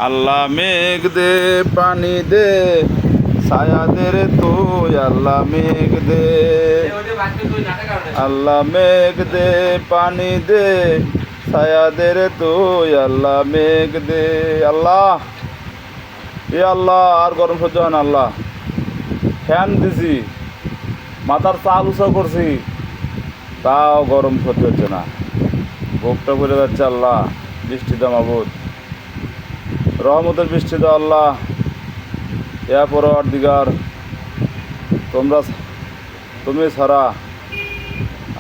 আল্লাহ মেঘ দে পানি দে ছায়া দে রে তুই আল্লাহ মেঘ দে, আল্লাহ মেঘ দে পানি দে ছায়া দে রে তুই আল্লাহ মেঘ দে। আল্লাহ এ আল্লাহ আর গরম সহ্য হয় না আল্লাহ। ফ্যান দিছি, মাথার চাল উঁচা করছি, তাও গরম সহ্য হচ্ছে না, বুকটা ভরে যাচ্ছে। আল্লাহ বৃষ্টি দাও মাবুদ, রহমতের বৃষ্টি দাও আল্লাহ। ইয়া পরওয়ারদিগার, তুমি ছাড়া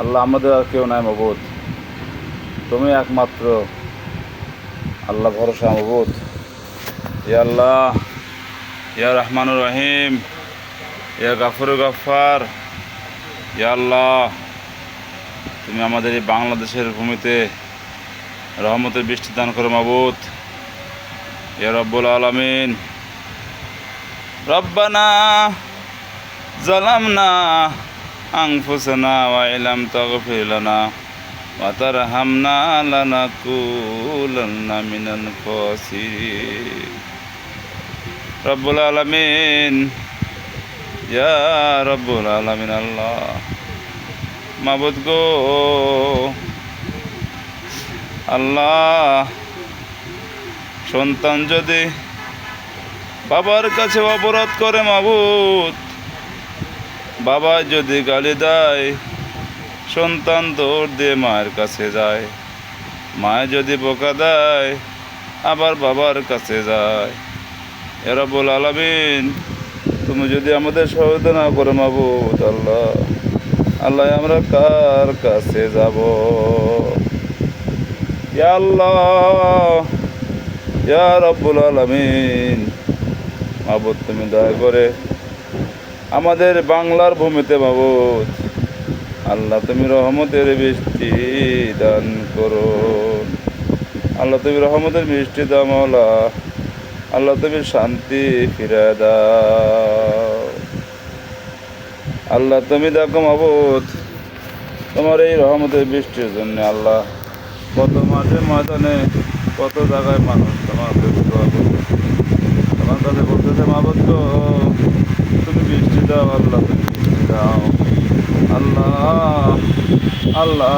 আল্লাহ আমাদের আর কেউ নাই মাবুদ, তুমি একমাত্র আল্লাহ ভরসা মাবুদ। ইয়া আল্লাহ, ইয়া রহমানুর রহিম, ইয়া গাফুর গাফফার। ইয়া আল্লাহ, তুমি আমাদের এই বাংলাদেশের ভূমিতে রহমতের বৃষ্টি দান করো মাবুদ। ইয়া রব্বুল আলামিন। রব্বানা যালামনা আনফুসানা ওয়া ইলাম তাগফির লানা ওয়া তারহামনা লানাকুলান্না মিনাল খাসিরিন। রব্বুল আলামিন, ইয়া রব্বুল আলামিন। আল্লাহ মাবুদ গো, আল্লাহ সন্তান যদি বাবার কাছে অপরাধ করে মাবুদ, বাবা যদি গালি দেয়, সন্তান দৌড় দিয়ে মায়ের কাছে যায়, মায়ে যদি বকা দেয়, আবার বাবার কাছে যায়। ইয়া রাব্বুল আলামিন, তুমি যদি আমাদের সহায়তা না করো মাবুদ, আল্লাহ আল্লাহ আমরা কার কাছে যাব? ইয়া আল্লাহ, ইয়া রাব্বুল আলামিন। মাবুদ তুমি দয়া করে আমাদের বাংলার ভূমিতে মাবুদ আল্লাহ তুমি রহমতের বৃষ্টি দান করো। আল্লাহ তুমি রহমতের বৃষ্টি দাও মাওলা, আল্লাহ তুমি শান্তি ফিরে দাও। আল্লাহ তুমি দেখো মাবুদ তোমার এই রহমতের বৃষ্টির জন্য আল্লাহ কত মাঠে ময়দানে কত জায়গায় মানুষ তোমার কাছে বলতেছে মাবুদ গো তুমি বৃষ্টি দাও, আল্লাহ তুমি বৃষ্টি দাও, আল্লাহ আল্লাহ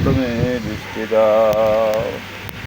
তুমি বৃষ্টি দাও।